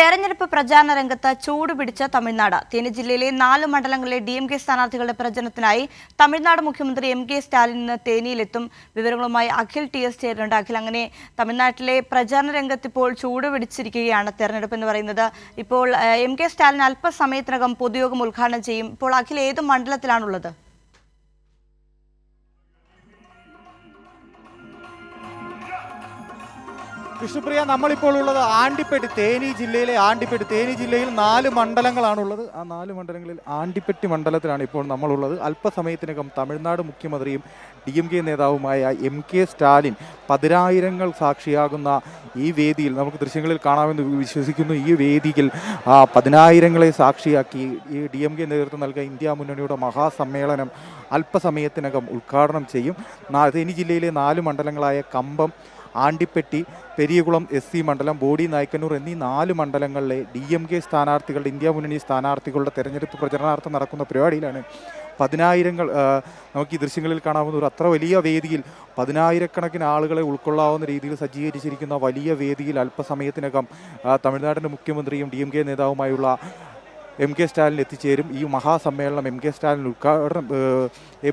തെരഞ്ഞെടുപ്പ് പ്രചാരണ രംഗത്ത് ചൂടുപിടിച്ച തമിഴ്നാട്. തേനി ജില്ലയിലെ 4 മണ്ഡലങ്ങളിലെ DMK സ്ഥാനാർത്ഥികളുടെ പ്രചരണത്തിനായി തമിഴ്നാട് മുഖ്യമന്ത്രി MK സ്റ്റാലിൻ ഇന്ന് തേനിയിലെത്തും. വിവരങ്ങളുമായി അഖിൽ TS ചേരുന്നുണ്ട്. അഖിൽ, അങ്ങനെ തമിഴ്നാട്ടിലെ പ്രചാരണ രംഗത്ത് ഇപ്പോൾ ചൂടുപിടിച്ചിരിക്കുകയാണ് തെരഞ്ഞെടുപ്പ് എന്ന് പറയുന്നത്. ഇപ്പോൾ MK സ്റ്റാലിൻ അല്പസമയത്തിനകം പൊതുയോഗം ഉദ്ഘാടനം ചെയ്യും. ഇപ്പോൾ അഖിൽ ഏത് മണ്ഡലത്തിലാണുള്ളത്? വിഷ്ണുപ്രിയ, നമ്മളിപ്പോൾ ഉള്ളത് ആണ്ടിപ്പെട്ടി, തേനി ജില്ലയിലെ ആണ്ടിപ്പെട്ടി. തേനി ജില്ലയിൽ 4 മണ്ഡലങ്ങളാണുള്ളത്. ആ 4 മണ്ഡലങ്ങളിൽ ആണ്ടിപ്പെട്ടി മണ്ഡലത്തിലാണ് ഇപ്പോൾ നമ്മളുള്ളത്. അല്പസമയത്തിനകം തമിഴ്നാട് മുഖ്യമന്ത്രിയും DMK നേതാവുമായ MK സ്റ്റാലിൻ പതിനായിരങ്ങൾ സാക്ഷിയാകുന്ന ഈ വേദിയിൽ, നമുക്ക് ദൃശ്യങ്ങളിൽ കാണാമെന്ന് വിശ്വസിക്കുന്നു, ഈ വേദിയിൽ പതിനായിരങ്ങളെ സാക്ഷിയാക്കി ഈ DMK നേതൃത്വം നൽകിയ ഇന്ത്യ മുന്നണിയുടെ മഹാസമ്മേളനം അല്പസമയത്തിനകം ഉദ്ഘാടനം ചെയ്യും. തേനി ജില്ലയിലെ 4 മണ്ഡലങ്ങളായ കമ്പം, ആണ്ടിപ്പെട്ടി, പെരിയകുളം SC മണ്ഡലം, ബോഡി നായ്ക്കന്നൂർ എന്നീ 4 മണ്ഡലങ്ങളിലെ DMK സ്ഥാനാർത്ഥികളുടെ, ഇന്ത്യ മുന്നണി സ്ഥാനാർത്ഥികളുടെ തെരഞ്ഞെടുപ്പ് പ്രചരണാർത്ഥം നടക്കുന്ന പരിപാടിയിലാണ് പതിനായിരങ്ങൾ. നമുക്ക് ഈ ദൃശ്യങ്ങളിൽ കാണാവുന്ന ഒരു അത്ര വലിയ വേദിയിൽ പതിനായിരക്കണക്കിന് ആളുകളെ ഉൾക്കൊള്ളാവുന്ന രീതിയിൽ സജ്ജീകരിച്ചിരിക്കുന്ന വലിയ വേദിയിൽ അല്പസമയത്തിനകം തമിഴ്നാടിൻ്റെ മുഖ്യമന്ത്രിയും DMK നേതാവുമായുള്ള MK സ്റ്റാലിൻ എത്തിച്ചേരും. ഈ മഹാസമ്മേളനം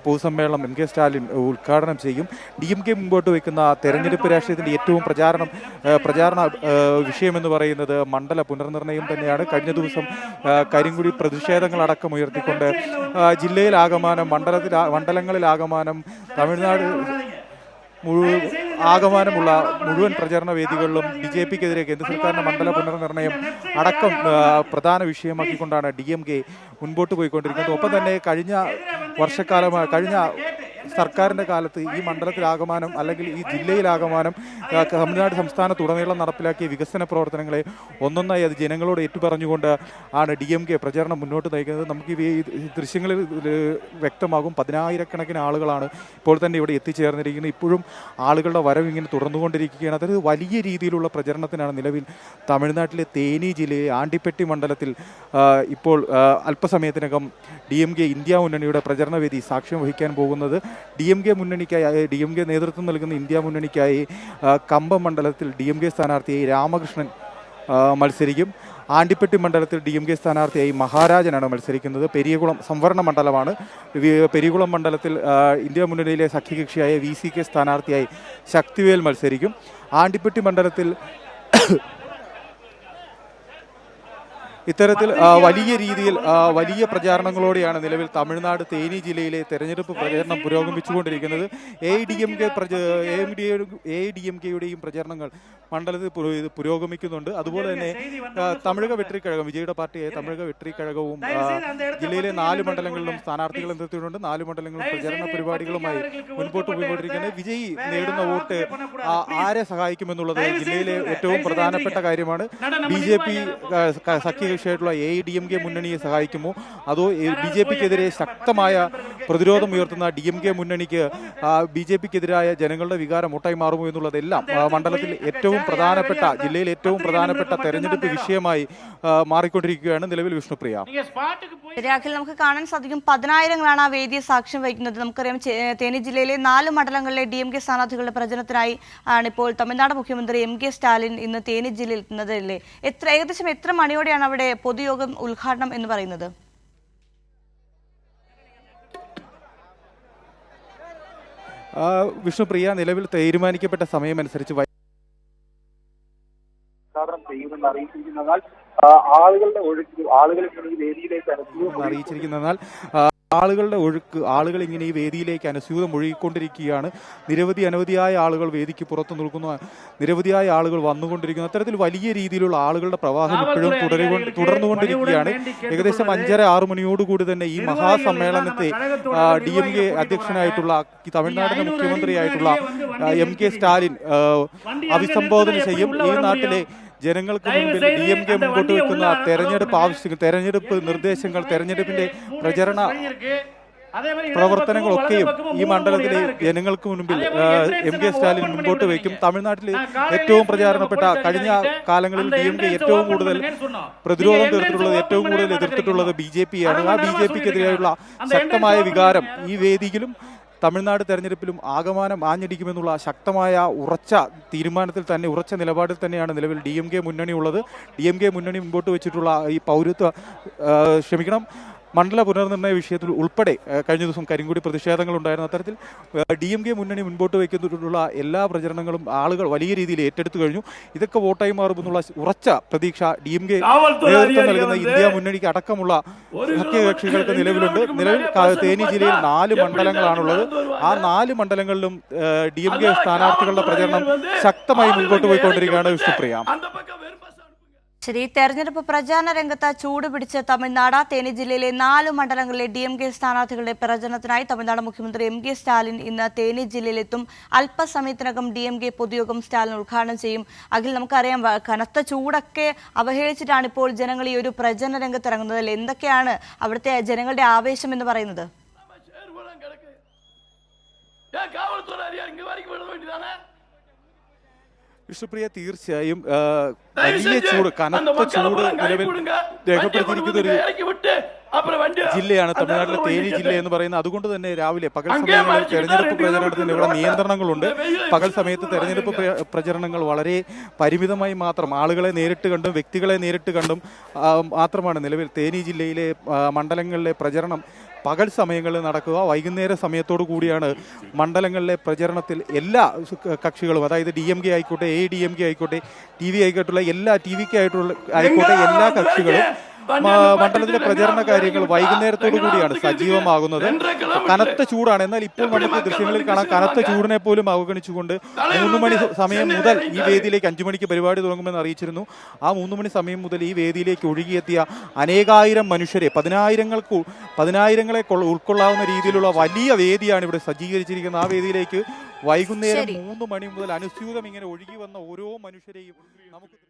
പൊതുസമ്മേളനം MK സ്റ്റാലിൻ ഉദ്ഘാടനം ചെയ്യും. DMK മുമ്പോട്ട് വയ്ക്കുന്ന തെരഞ്ഞെടുപ്പ് രാഷ്ട്രീയത്തിൻ്റെ ഏറ്റവും പ്രചാരണ വിഷയമെന്ന് പറയുന്നത് മണ്ഡല പുനർനിർണ്ണയം തന്നെയാണ്. കഴിഞ്ഞ ദിവസം കരിങ്കുടി പ്രതിഷേധങ്ങളടക്കം ഉയർത്തിക്കൊണ്ട് ജില്ലയിലാകമാനം, മണ്ഡലങ്ങളിലാകമാനം, തമിഴ്നാട് ആകമാനമുള്ള മുഴുവൻ പ്രചരണ വേദികളിലും BJPക്കെതിരെ കേന്ദ്ര സർക്കാരിൻ്റെ മണ്ഡല പുനർനിർണ്ണയം അടക്കം പ്രധാന വിഷയമാക്കിക്കൊണ്ടാണ് DMK മുൻപോട്ട് പോയിക്കൊണ്ടിരിക്കുന്നത്. ഒപ്പം തന്നെ കഴിഞ്ഞ സർക്കാരിൻ്റെ കാലത്ത് ഈ മണ്ഡലത്തിലാകമാനം, അല്ലെങ്കിൽ ഈ ജില്ലയിലാകമാനം തമിഴ്നാട് സംസ്ഥാനത്തുടനീളം നടപ്പിലാക്കിയ വികസന പ്രവർത്തനങ്ങളെ ഒന്നൊന്നായി അത് ജനങ്ങളോട് ഏറ്റുപറഞ്ഞുകൊണ്ട് ആണ് DMK പ്രചാരണം മുന്നോട്ട് നയിക്കുന്നത്. നമുക്ക് ഈ ദൃശ്യങ്ങളിൽ വ്യക്തമാകും, പതിനായിരക്കണക്കിന് ആളുകളാണ് ഇപ്പോൾ തന്നെ ഇവിടെ എത്തിച്ചേർന്നിരിക്കുന്നത്. ഇപ്പോഴും ആളുകളുടെ വരവ് ഇങ്ങനെ തുടർന്നുകൊണ്ടിരിക്കുകയാണ്. അതായത് വലിയ രീതിയിലുള്ള പ്രചരണത്തിനാണ് നിലവിൽ തമിഴ്നാട്ടിലെ തേനി ജില്ലയിലെ ആണ്ടിപ്പെട്ടി മണ്ഡലത്തിൽ ഇപ്പോൾ അല്പസമയത്തിനകം DMK ഇന്ത്യ മുന്നണിയുടെ പ്രചരണ വേദി സാക്ഷ്യം വഹിക്കാൻ പോകുന്നത്. DMK നേതൃത്വം നൽകുന്ന ഇന്ത്യ മുന്നണിക്കായി കമ്പം മണ്ഡലത്തിൽ DMK സ്ഥാനാർത്ഥിയായി രാമകൃഷ്ണൻ മത്സരിക്കും. ആണ്ടിപ്പെട്ടി മണ്ഡലത്തിൽ DMK സ്ഥാനാർത്ഥിയായി മഹാരാജനാണ് മത്സരിക്കുന്നത്. പെരിയകുളം സംവരണ മണ്ഡലമാണ്. പെരിയകുളം മണ്ഡലത്തിൽ ഇന്ത്യ മുന്നണിയിലെ സഖ്യകക്ഷിയായ VCK സ്ഥാനാർത്ഥിയായി ശക്തിവേൽ മത്സരിക്കും. ആണ്ടിപ്പെട്ടി മണ്ഡലത്തിൽ ഇത്തരത്തിൽ വലിയ രീതിയിൽ വലിയ പ്രചാരണങ്ങളോടെയാണ് നിലവിൽ തമിഴ്നാട് തേനി ജില്ലയിലെ തെരഞ്ഞെടുപ്പ് പ്രചരണം പുരോഗമിച്ചുകൊണ്ടിരിക്കുന്നത്. AIDMKയുടെയും പ്രചരണങ്ങൾ മണ്ഡലത്തിൽ പുരോഗമിക്കുന്നുണ്ട്. അതുപോലെ തന്നെ തമിഴക വെട്രിക്കഴകം, വിജയുടെ പാർട്ടിയായ തമിഴക വെട്രിക്കഴകവും ജില്ലയിലെ 4 മണ്ഡലങ്ങളിലും സ്ഥാനാർത്ഥികളെ നിർത്തിയിട്ടുണ്ട്. 4 മണ്ഡലങ്ങളിലും പ്രചരണ പരിപാടികളുമായി മുൻപോട്ട് പോയിക്കൊണ്ടിരിക്കുന്നത്. വിജയി നേടുന്ന വോട്ട് ആരെ സഹായിക്കുമെന്നുള്ളത് ജില്ലയിലെ ഏറ്റവും പ്രധാനപ്പെട്ട കാര്യമാണ്. BJP സഖ്യകക്ഷിയായിട്ടുള്ള AIDMK മുന്നണിയെ സഹായിക്കുമോ, അതോ BJPക്കെതിരെ ശക്തമായ പ്രതിരോധം ഉയർത്തുന്ന DMK മുന്നണിക്ക് BJPക്കെതിരായ ജനങ്ങളുടെ വികാരം ഒട്ടായി മാറുമോ എന്നുള്ളതെല്ലാം മണ്ഡലത്തിൽ ജില്ലയിൽ ഏറ്റവും പ്രധാനപ്പെട്ട തെരഞ്ഞെടുപ്പ് വിഷയമായി മാറിക്കൊണ്ടിരിക്കുകയാണ് നിലവിൽ. വിഷ്ണുപ്രിയ, നമുക്ക് കാണാൻ സാധിക്കും, പതിനായിരങ്ങളാണ് ആ വേദിയെ സാക്ഷ്യം വഹിക്കുന്നത്. നമുക്കറിയാം, തേനി ജില്ലയിലെ 4 മണ്ഡലങ്ങളിലെ DMK സ്ഥാനാർത്ഥികളുടെ പ്രചരണത്തിനായി ആണ് ഇപ്പോൾ തമിഴ്നാട് മുഖ്യമന്ത്രി MK സ്റ്റാലിൻ ഇന്ന് തേനി ജില്ലയിൽ എത്തുന്നതല്ലേ. ഏകദേശം എത്ര മണിയോടെയാണ് അവിടെ പൊതുയോഗം ഉദ്ഘാടനം എന്ന് പറയുന്നത്? വിഷ്ണുപ്രിയ, നിലവിൽ തീരുമാനിക്കപ്പെട്ട സമയമനുസരിച്ച് ചെയ്യുമെന്ന് അറിയിച്ചിരിക്കുന്നതിനാൽ ആളുകളുടെ ഒഴുക്ക് അറിയിച്ചിരിക്കുന്നതിനാൽ ആളുകൾ ഇങ്ങനെ ഈ വേദിയിലേക്ക് അനുസ്യൂതം ഒഴുകിക്കൊണ്ടിരിക്കുകയാണ്. അനവധിയായ ആളുകൾ വേദിക്ക് പുറത്തു നിൽക്കുന്നു, നിരവധിയായ ആളുകൾ വന്നുകൊണ്ടിരിക്കുന്നു. അത്തരത്തിൽ വലിയ രീതിയിലുള്ള ആളുകളുടെ പ്രവാഹം ഇപ്പോഴും തുടർന്നുകൊണ്ടിരിക്കുകയാണ്. ഏകദേശം 5:30-6 മണിയോടുകൂടി തന്നെ ഈ മഹാസമ്മേളനത്തെ DMK അധ്യക്ഷനായിട്ടുള്ള തമിഴ്നാടിന്റെ മുഖ്യമന്ത്രിയായിട്ടുള്ള MK സ്റ്റാലിൻ അഭിസംബോധന ചെയ്യും. ഈ നാട്ടിലെ ജനങ്ങൾക്ക് മുമ്പിൽ DMK മുമ്പോട്ട് വെക്കുന്ന തെരഞ്ഞെടുപ്പ് നിർദ്ദേശങ്ങൾ, തെരഞ്ഞെടുപ്പിന്റെ പ്രചരണ പ്രവർത്തനങ്ങളൊക്കെയും ഈ മണ്ഡലത്തിലെ ജനങ്ങൾക്ക് മുൻപിൽ MK സ്റ്റാലിൻ മുമ്പോട്ട് വയ്ക്കും. തമിഴ്നാട്ടിൽ ഏറ്റവും പ്രചാരണപ്പെട്ട, കഴിഞ്ഞ കാലങ്ങളിൽ DMK ഏറ്റവും കൂടുതൽ പ്രതിരോധം തീർത്തിട്ടുള്ളത്, ഏറ്റവും കൂടുതൽ എതിർത്തിട്ടുള്ളത് BJPയാണ്. ആ BJPക്കെതിരെയുള്ള ശക്തമായ വികാരം ഈ വേദിയിലും തമിഴ്നാട് തെരഞ്ഞെടുപ്പിലും ആകമാനം ആഞ്ഞടിക്കുമെന്നുള്ള ശക്തമായ ഉറച്ച തീരുമാനത്തിൽ തന്നെ, ഉറച്ച നിലപാടിൽ തന്നെയാണ് നിലവിൽ DMK മുന്നണി ഉള്ളത്. DMK മുന്നണി മുമ്പോട്ട് വെച്ചിട്ടുള്ള ഈ മണ്ഡല പുനർനിർണ്ണയ വിഷയത്തിൽ ഉൾപ്പെടെ കഴിഞ്ഞ ദിവസം കരിങ്കൊടി പ്രതിഷേധങ്ങൾ ഉണ്ടായിരുന്ന അത്തരത്തിൽ DMK മുന്നണി മുൻപോട്ട് വയ്ക്കുന്നതിനുള്ള എല്ലാ പ്രചരണങ്ങളും ആളുകൾ വലിയ രീതിയിൽ ഏറ്റെടുത്തു കഴിഞ്ഞു. ഇതൊക്കെ വോട്ടായി മാറുമെന്നുള്ള ഉറച്ച പ്രതീക്ഷ DMK നേതൃത്വം നൽകുന്ന ഇന്ത്യ മുന്നണിക്ക് അടക്കമുള്ള സഖ്യകക്ഷികൾക്ക് നിലവിലുണ്ട്. നിലവിൽ തേനി ജില്ലയിൽ 4 മണ്ഡലങ്ങളാണുള്ളത്. ആ 4 മണ്ഡലങ്ങളിലും DMK സ്ഥാനാർത്ഥികളുടെ പ്രചരണം ശക്തമായി മുൻപോട്ട് പോയിക്കൊണ്ടിരിക്കുകയാണ് വിഷ്ണുപ്രിയ. ശരി, തെരഞ്ഞെടുപ്പ് പ്രചാരണ രംഗത്ത് ചൂട് പിടിച്ച തമിഴ്നാട്. തേനി ജില്ലയിലെ 4 മണ്ഡലങ്ങളിലെ DMK സ്ഥാനാർത്ഥികളുടെ പ്രചരണത്തിനായി തമിഴ്നാട് മുഖ്യമന്ത്രി MK സ്റ്റാലിൻ ഇന്ന് തേനി ജില്ലയിലെത്തും. അല്പസമയത്തിനകം DMK പൊതുയോഗം സ്റ്റാലിൻ ഉദ്ഘാടനം ചെയ്യും. അഖിൽ, നമുക്കറിയാം കനത്ത ചൂടൊക്കെ അവഹേളിച്ചിട്ടാണ് ഇപ്പോൾ ജനങ്ങൾ ഈ ഒരു പ്രചരണ രംഗത്ത് ഇറങ്ങുന്നത്. എന്തൊക്കെയാണ് അവിടുത്തെ ജനങ്ങളുടെ ആവേശം എന്ന് പറയുന്നത്? വിഷ്ണുപ്രിയ, തീർച്ചയായും വലിയ ചൂട്, കനത്ത ചൂട് നിലവിൽ രേഖപ്പെടുത്തിയിരിക്കുന്ന ഒരു ജില്ലയാണ് തമിഴ്നാട്ടിലെ തേനി ജില്ല എന്ന് പറയുന്നത്. അതുകൊണ്ട് തന്നെ രാവിലെ പകൽ സമയങ്ങളിൽ തെരഞ്ഞെടുപ്പ് പ്രചരണത്തിന് ഇവിടെ നിയന്ത്രണങ്ങളുണ്ട്. പകൽ സമയത്ത് തെരഞ്ഞെടുപ്പ് പ്രചരണങ്ങൾ വളരെ പരിമിതമായി മാത്രം ആളുകളെ നേരിട്ട് കണ്ടും വ്യക്തികളെ നേരിട്ട് കണ്ടും മാത്രമാണ് നിലവിൽ തേനി ജില്ലയിലെ മണ്ഡലങ്ങളിലെ പ്രചരണം പകൽ സമയങ്ങളിൽ നടക്കുക. വൈകുന്നേര സമയത്തോടു കൂടിയാണ് മണ്ഡലങ്ങളിലെ പ്രചരണത്തിൽ എല്ലാ കക്ഷികളും, അതായത് DMK ആയിക്കോട്ടെ, ADMK ആയിക്കോട്ടെ, TV ആയിക്കോട്ടുള്ള എല്ലാ TVK ആയിക്കോട്ടെ എല്ലാ കക്ഷികളും മണ്ഡലത്തിലെ പ്രചരണ കാര്യങ്ങൾ വൈകുന്നേരത്തോടു കൂടിയാണ് സജീവമാകുന്നത്. കനത്ത ചൂടാണ്. എന്നാൽ ഇപ്പോൾ നമുക്ക് ദൃശ്യങ്ങളിൽ കാണാം, കനത്ത ചൂടിനെ പോലും അവഗണിച്ചുകൊണ്ട് 3 മണി സമയം മുതൽ ഈ വേദിയിലേക്ക്, 5 മണിക്ക് പരിപാടി തുടങ്ങുമെന്ന് അറിയിച്ചിരുന്നു. ആ 3 മണി സമയം മുതൽ ഈ വേദിയിലേക്ക് ഒഴുകിയെത്തിയ അനേകായിരം മനുഷ്യരെ, പതിനായിരങ്ങളെ ഉൾക്കൊള്ളാവുന്ന രീതിയിലുള്ള വലിയ വേദിയാണ് ഇവിടെ സജ്ജീകരിച്ചിരിക്കുന്നത്. ആ വേദിയിലേക്ക് വൈകുന്നേരം 3 മണി മുതൽ അനുസ്യൂതം ഇങ്ങനെ ഒഴുകി വന്ന ഓരോ മനുഷ്യരെയും നമുക്ക്